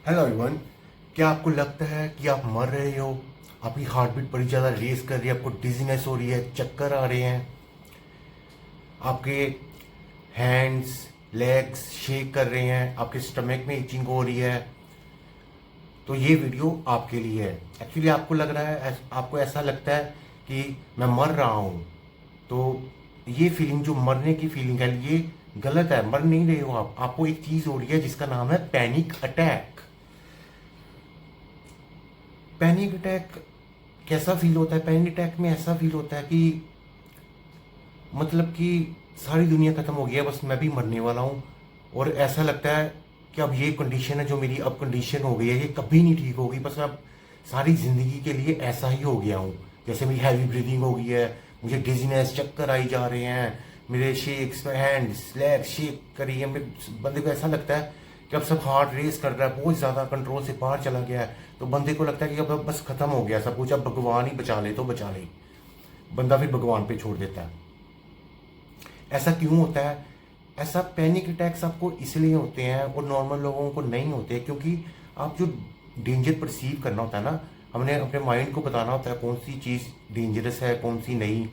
Hello everyone. क्या आपको लगता है कि आप मर रहे हो? आपकी हार्ट बीट बड़ी ज़्यादा रेस कर रही है, आपको डिजीनेस हो रही है, चक्कर आ रहे हैं, आपके हैंड्स लेग्स शेक कर रहे हैं, आपके स्टमक में इचिंग हो रही है, तो ये वीडियो आपके लिए है। एक्चुअली आपको लग रहा है, आपको ऐसा लगता है कि मैं मर रहा हूँ, तो ये फीलिंग जो मरने की फीलिंग है ये गलत है। मर नहीं रहे हो आप, आपको एक चीज़ हो रही है जिसका नाम है पैनिक अटैक। पैनिक अटैक कैसा फील होता है? पैनिक अटैक में ऐसा फील होता है कि मतलब कि सारी दुनिया खत्म हो गई है, बस मैं भी मरने वाला हूँ। और ऐसा लगता है कि अब ये कंडीशन है जो मेरी अब कंडीशन हो गई है, ये कभी नहीं ठीक होगी, बस मैं अब सारी ज़िंदगी के लिए ऐसा ही हो गया हूँ। जैसे मेरी हैवी ब्रीदिंग हो गई है, मुझे डिजीनेस चक्कर आई जा रहे हैं, मेरे शेक्स हैंड्स लेग शेक कर रही है। मेरे बंदे को ऐसा लगता है कि अब सब हार्ट रेस कर रहा है, बहुत ज़्यादा कंट्रोल से बाहर चला गया है। तो बंदे को लगता है कि अब बस खत्म हो गया सब कुछ, अब भगवान ही बचा ले तो बचा ले। बंदा फिर भगवान पे छोड़ देता है। ऐसा क्यों होता है? ऐसा पैनिक अटैक्स आपको इसलिए होते हैं और नॉर्मल लोगों को नहीं होते, क्योंकि आप जो डेंजर परसीव करना होता है ना, हमने अपने माइंड को बताना होता है कौन सी चीज़ डेंजरस है कौन सी नहीं।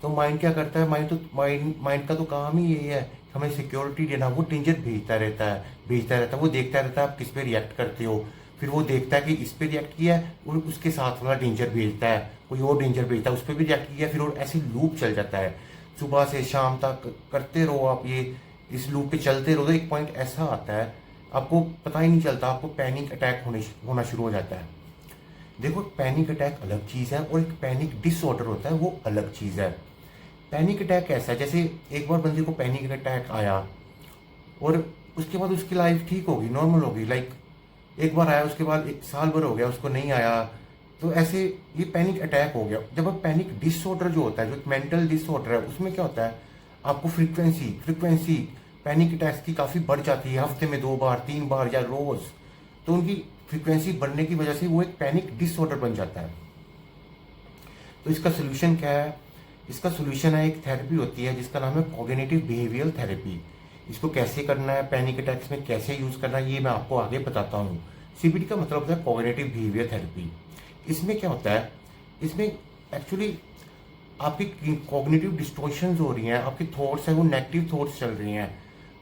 तो माइंड क्या करता है? माइंड का तो काम ही यही है, हमें सिक्योरिटी देना। वो डेंजर भेजता रहता है, वो देखता रहता है आप किस पे रिएक्ट करते हो। फिर वो देखता है कि इस पे रिएक्ट किया है और उसके साथ वाला डेंजर भेजता है, कोई और डेंजर भेजता है, उस पर भी रिएक्ट किया, फिर और ऐसे लूप चल जाता है। सुबह से शाम तक करते रहो आप ये, इस लूप पे चलते रहो तो एक पॉइंट ऐसा आता है आपको पता ही नहीं चलता, आपको पैनिक अटैक होना शुरू हो जाता है। देखो, पैनिक अटैक अलग चीज़ है और एक पैनिक डिसऑर्डर होता है, वो अलग चीज़ है। पैनिक अटैक ऐसा है जैसे एक बार बंदे को पैनिक अटैक आया और उसके बाद उसकी लाइफ ठीक होगी, नॉर्मल होगी। लाइक एक बार आया, उसके बाद एक साल भर हो गया उसको नहीं आया, तो ऐसे ये पैनिक अटैक हो गया। जब अब पैनिक डिसऑर्डर जो होता है, जो मेंटल डिसऑर्डर है, उसमें क्या होता है, आपको फ्रीक्वेंसी पैनिक अटैक्स की काफ़ी बढ़ जाती है, हफ्ते में 2 बार 3 बार या रोज़। तो उनकी फ्रीक्वेंसी बढ़ने की वजह से वो एक पैनिक डिसऑर्डर बन जाता है। तो इसका सोल्यूशन क्या है? इसका सोल्यूशन है, एक थेरेपी होती है जिसका नाम है कॉग्निटिव बिहेवियर थेरेपी। इसको कैसे करना है, पैनिक अटैक्स में कैसे यूज़ करना है, ये मैं आपको आगे बताता हूँ। सीबीटी का मतलब होता है कॉग्निटिव बिहेवियर थेरेपी। इसमें क्या होता है? इसमें एक्चुअली आपकी कॉग्निटिव डिस्टॉर्शंस हो रही हैं, आपके थॉट्स हैं वो नेगेटिव थॉट्स चल रही हैं।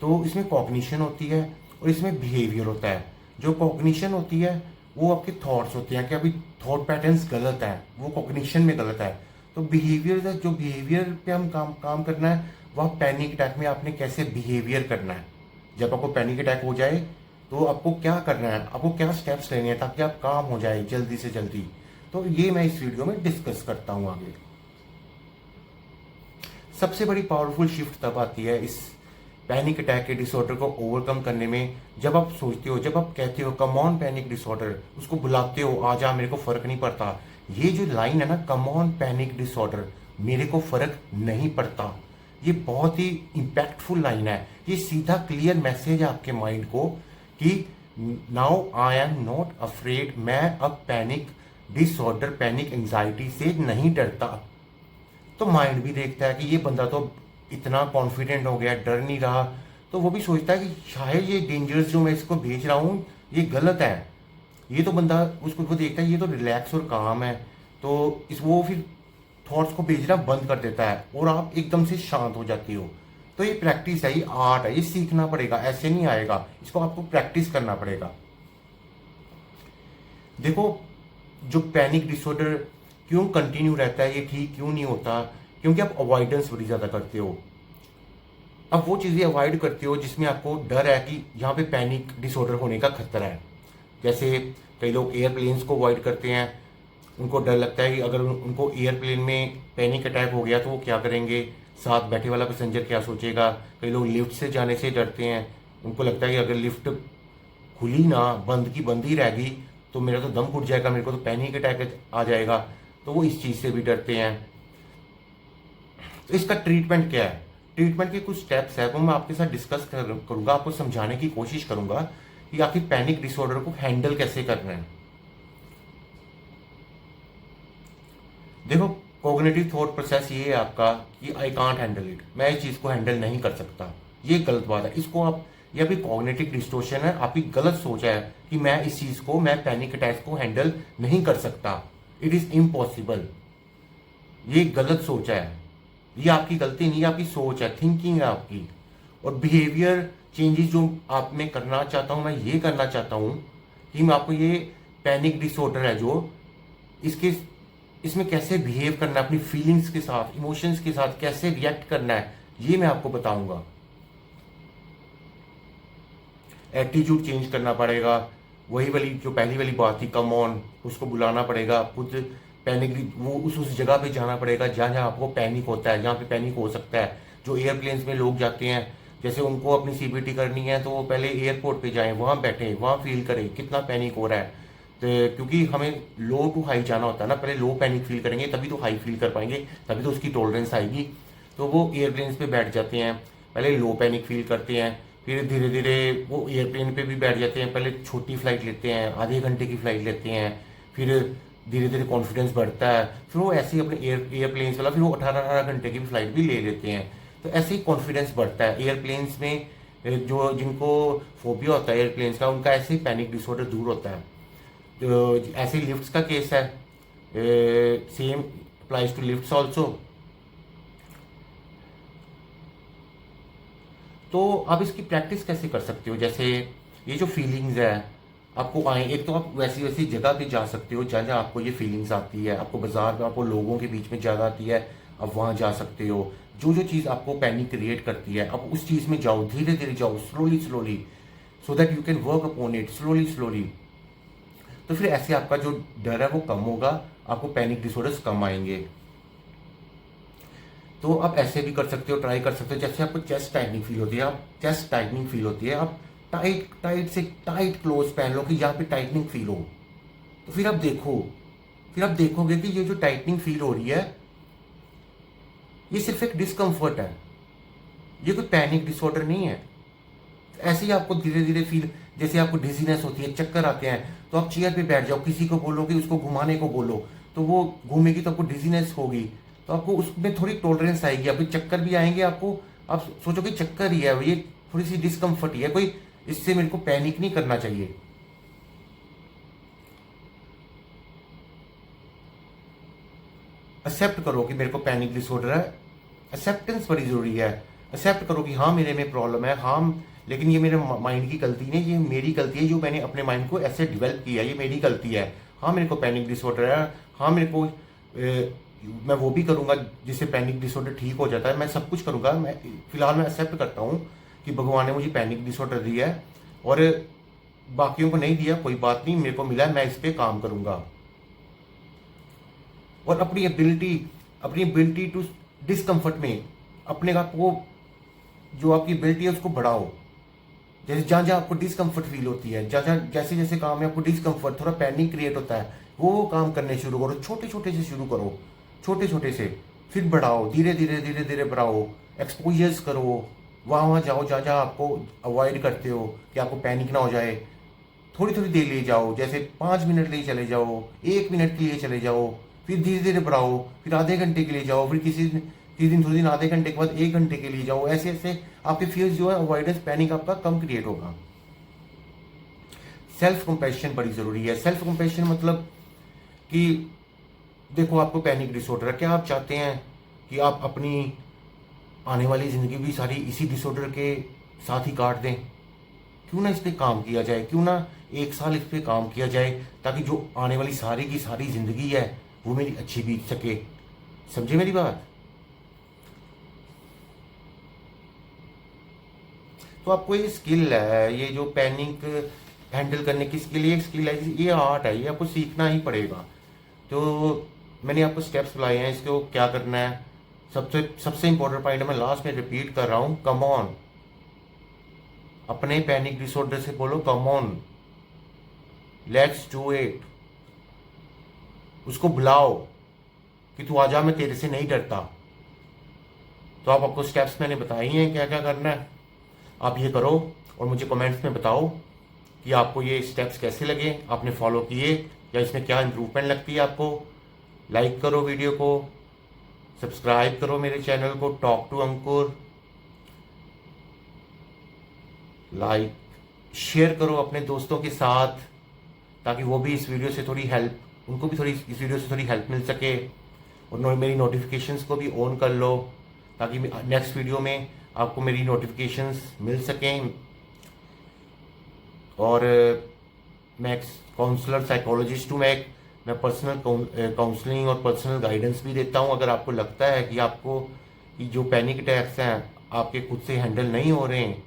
तो इसमें कॉग्निशन होती है और इसमें बिहेवियर होता है। जो कॉग्निशन होती है वो आपके थॉट्स होते हैं कि अभी थॉट पैटर्न्स गलत है, वो कॉग्निशन में गलत है। तो बिहेवियर है, जो बिहेवियर पे हम काम करना है, वह पैनिक अटैक में आपने कैसे बिहेवियर करना है। जब आपको पैनिक अटैक हो जाए तो आपको क्या करना है, आपको क्या स्टेप्स लेने हैं ताकि आप काम हो जाए जल्दी से जल्दी। तो ये मैं इस वीडियो में डिस्कस करता हूँ आगे। सबसे बड़ी पावरफुल शिफ्ट तब आती है इस पैनिक अटैक के डिसऑर्डर को ओवरकम करने में, जब आप सोचते हो, जब आप कहते हो कम ऑन पैनिक डिसऑर्डर, उसको बुलाते हो, आ जा मेरे को फर्क नहीं पड़ता। ये जो लाइन है ना, कम ऑन पैनिक डिसऑर्डर, मेरे को फर्क नहीं पड़ता, ये बहुत ही इम्पैक्टफुल लाइन है। ये सीधा क्लियर मैसेज है आपके माइंड को कि now I am not afraid, मैं अब पैनिक डिसऑर्डर पैनिक एंजाइटी से नहीं डरता। तो माइंड भी देखता है कि ये बंदा तो इतना कॉन्फिडेंट हो गया, डर नहीं रहा, तो वो भी सोचता है कि शायद ये डेंजर्स जो मैं इसको भेज रहा हूँ ये गलत है। ये तो बंदा उसको वो देखता है ये तो रिलैक्स और काम है, तो इस वो फिर थॉट्स को भेजना बंद कर देता है और आप एकदम से शांत हो जाती हो। तो ये प्रैक्टिस है, ये आर्ट है, ये सीखना पड़ेगा, ऐसे नहीं आएगा, इसको आपको प्रैक्टिस करना पड़ेगा। देखो, जो पैनिक डिसऑर्डर क्यों कंटिन्यू रहता है, ये ठीक क्यों नहीं होता, क्योंकि आप अवॉइडेंस बड़ी ज़्यादा करते हो। अब वो चीज़ें अवॉइड करते हो जिसमें आपको डर है कि यहाँ पे पैनिक डिसऑर्डर होने का खतरा है। जैसे कई लोग एयरप्लेन्स को अवॉइड करते हैं, उनको डर लगता है कि अगर उनको एयरप्लेन में पैनिक अटैक हो गया तो वो क्या करेंगे, साथ बैठे वाला पैसेंजर क्या सोचेगा। कई लोग लिफ्ट से जाने से डरते हैं, उनको लगता है कि अगर लिफ्ट खुली ना, बंद की बंद ही रह गई तो मेरा तो दम घुट जाएगा, मेरे को तो पैनिक अटैक आ जाएगा, तो वो इस चीज़ से भी डरते हैं। तो इसका ट्रीटमेंट क्या है? ट्रीटमेंट के कुछ स्टेप्स है वो मैं आपके साथ डिस्कस करूंगा, आपको समझाने की कोशिश करूंगा कि आखिर पैनिक डिसऑर्डर को हैंडल कैसे करना है। देखो, कॉग्निटिव थॉट प्रोसेस ये है आपका कि आई कांट हैंडल इट, मैं इस चीज़ को हैंडल नहीं कर सकता, ये गलत बात है। इसको आप ये आपकी कॉग्निटिव डिस्टोर्शन है, आपकी गलत सोच है कि मैं इस चीज को, मैं पैनिक अटैक को हैंडल नहीं कर सकता, इट इज इम्पॉसिबल। ये गलत सोच है, ये आपकी गलती नहीं, आपकी सोच है, थिंकिंग है आपकी। और बिहेवियर चेंजेस जो आप में करना चाहता हूं, मैं ये करना चाहता हूं कि मैं आपको ये पैनिक डिसऑर्डर है जो, इसके इसमें कैसे बिहेव करना है अपनी फीलिंग्स के साथ, इमोशंस के साथ कैसे रिएक्ट करना है, ये मैं आपको बताऊंगा। एटीट्यूड चेंज करना पड़ेगा, वही वाली जो पहली वाली बात थी, कम ऑन, उसको बुलाना पड़ेगा खुद। पैनिक वो उस जगह पे जाना पड़ेगा जहाँ जहाँ आपको पैनिक होता है, जहाँ पे पैनिक हो सकता है। जो एयरप्लेन्स में लोग जाते हैं, जैसे उनको अपनी सीबीटी करनी है तो वो पहले एयरपोर्ट पे जाएं, वहाँ बैठें, वहाँ फील करें कितना पैनिक हो रहा है। तो क्योंकि हमें लो टू हाई जाना होता है ना, पहले लो पैनिक फील करेंगे तभी तो हाई फील कर पाएंगे, तभी तो उसकी टॉलरेंस आएगी। तो वो एयरप्लेन्स पे बैठ जाते हैं, पहले लो पैनिक फील करते हैं, फिर धीरे धीरे वो एयरप्लेन पे भी बैठ जाते हैं। पहले छोटी फ्लाइट लेते हैं, आधे घंटे की फ्लाइट लेते हैं, फिर धीरे धीरे कॉन्फिडेंस बढ़ता है, फिर वो ऐसे ही अपने एयरप्लेन्स वाला फिर वो 18 घंटे की भी फ्लाइट भी ले लेते हैं। तो ऐसे ही कॉन्फिडेंस बढ़ता है एयरप्लेन्स में। जो जिनको फोबिया होता है एयरप्लेन्स का, उनका ऐसे ही पैनिक डिसऑर्डर दूर होता है। तो ऐसे ही लिफ्ट्स का केस है, same applies to lifts also. तो आप इसकी प्रैक्टिस कैसे कर सकते हो? जैसे ये जो फीलिंग्स है आपको आए, एक तो आप वैसी वैसी जगह पे जा सकते हो जहाँ जहाँ आपको ये फीलिंग्स आती है। आपको बाजार में, आपको लोगों के बीच में ज़्यादा आती है, आप वहाँ जा सकते हो। जो जो चीज़ आपको पैनिक क्रिएट करती है, आप उस चीज़ में जाओ, धीरे धीरे जाओ, slowly slowly, so that you can work upon it slowly slowly. तो फिर ऐसे आपका जो डर है वो कम होगा, आपको पैनिक डिसऑर्डर्स कम आएंगे। तो आप ऐसे भी कर सकते हो, ट्राई कर सकते हो। जैसे आपको चेस्ट टाइटनिंग फील होती है, आप चेस्ट टाइटनिंग फील होती है, आप टाइट टाइट से टाइट क्लोज पहन लो कि यहाँ पे टाइटनिंग फील हो। तो फिर आप देखो, फिर आप देखोगे कि ये जो टाइटनिंग फील हो रही है ये सिर्फ एक डिस्कम्फर्ट है, ये कोई पैनिक डिसऑर्डर नहीं है। ऐसे ही आपको धीरे धीरे फील, जैसे आपको डिजीनेस होती है, चक्कर आते हैं, तो आप चेयर पे बैठ जाओ, किसी को बोलो कि उसको घुमाने को बोलो, तो वो घूमेगी तो आपको डिजीनेस होगी, तो आपको उसमें थोड़ी टॉलरेंस आएगी। अभी चक्कर भी आएंगे आपको, आप सोचो कि चक्कर ही है, ये थोड़ी सी डिस्कम्फर्ट ही है, कोई इससे मेरे को पैनिक नहीं करना चाहिए। एक्सेप्ट करो कि मेरे को पैनिक डिसऑर्डर है, एक्सेप्टेंस बड़ी जरूरी है। एक्सेप्ट करो कि हाँ मेरे में प्रॉब्लम है, हाँ लेकिन ये मेरे माइंड की गलती नहीं, ये मेरी गलती है जो मैंने अपने माइंड को ऐसे डेवलप किया, ये मेरी गलती है। हाँ मेरे को पैनिक डिसऑर्डर है, हाँ मेरे को मैं वो भी करूंगा जिससे पैनिक डिसऑर्डर ठीक हो जाता है, मैं सब कुछ करूंगा। मैं फिलहाल मैं एक्सेप्ट करता हूँ कि भगवान ने मुझे पैनिक डिसऑर्डर दिया है और बाकियों को नहीं दिया, कोई बात नहीं, मेरे को मिला है, मैं इस पर काम करूंगा। और अपनी एबिलिटी टू डिस्कम्फर्ट में अपने आप को, जो आपकी एबिलिटी है उसको बढ़ाओ। जैसे जहाँ जहाँ आपको डिस्कम्फर्ट फील होती है, जहाँ जहाँ जैसे जैसे काम में आपको डिस्कम्फर्ट, थोड़ा पैनिक क्रिएट होता है, वो काम करने शुरू करो, छोटे छोटे से शुरू करो, छोटे छोटे से, फिर बढ़ाओ, धीरे धीरे धीरे धीरे बढ़ाओ, एक्सपोजर्स करो, वहाँ वहाँ जाओ जहाँ जहाँ आपको अवॉइड करते हो कि आपको पैनिक ना हो जाए। थोड़ी थोड़ी देर ले जाओ, जैसे 5 मिनट लिए चले जाओ, 1 मिनट के लिए चले जाओ, फिर धीरे धीरे बढ़ाओ, फिर आधे घंटे के लिए जाओ, फिर किसी दिन थोड़े दिन आधे घंटे के बाद 1 घंटे के लिए जाओ। ऐसे ऐसे आपके फियर्स जो है, अवॉइडेंस पैनिक आपका कम क्रिएट होगा। सेल्फ कंपैशन बड़ी जरूरी है। सेल्फ कंपैशन मतलब कि देखो आपको पैनिक डिसऑर्डर है, क्या आप चाहते हैं कि आप अपनी आने वाली जिंदगी भी सारी इसी डिसऑर्डर के साथ ही काट दें? क्यों ना इस पे काम किया जाए, क्यों ना 1 साल इस पे काम किया जाए, ताकि जो आने वाली सारी की सारी जिंदगी है वो मेरी अच्छी बीत सके। समझे मेरी बात? तो आपको ये स्किल है, ये जो पैनिक हैंडल करने की स्किल, ये स्किल है, ये आर्ट है, ये आपको सीखना ही पड़ेगा। तो मैंने आपको स्टेप्स बताए हैं, इसको क्या करना है। सबसे सबसे इंपॉर्टेंट पॉइंट मैं लास्ट में रिपीट कर रहा हूँ, कम ऑन। अपने पैनिक डिसऑर्डर से बोलो come on, let's do it. उसको बुलाओ कि तू आजा, मैं तेरे से नहीं डरता। तो आपको स्टेप्स मैंने बताई हैं क्या क्या करना है, आप ये करो और मुझे कमेंट्स में बताओ कि आपको ये स्टेप्स कैसे लगे, आपने फॉलो किए या इसमें क्या इंप्रूवमेंट लगती है आपको। लाइक करो वीडियो को, सब्सक्राइब करो मेरे चैनल को talk to Ankur. Like share करो अपने दोस्तों के साथ, ताकि वो भी इस वीडियो से थोड़ी हेल्प, उनको भी थोड़ी इस वीडियो से थोड़ी हेल्प मिल सके। और मेरी नोटिफिकेशंस को भी ऑन कर लो, ताकि नेक्स्ट वीडियो में आपको मेरी नोटिफिकेशंस मिल सकें। और मैं एक काउंसलर साइकोलॉजिस्ट हूँ। मैं पर्सनल काउंसलिंग और पर्सनल गाइडेंस भी देता हूँ। अगर आपको लगता है कि आपको कि जो पैनिक अटैक्स हैं आपके खुद से हैंडल नहीं हो रहे हैं,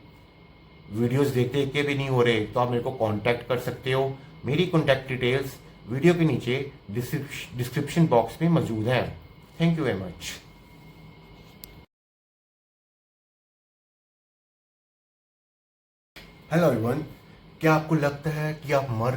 वीडियोस देख देख के भी नहीं हो रहे, तो आप मेरे को कांटेक्ट कर सकते हो। मेरी कॉन्टैक्ट डिटेल्स वीडियो के नीचे डिस्क्रिप्शन बॉक्स में मौजूद हैं। Thank you very much. Hello everyone, क्या आपको लगता है कि आप मर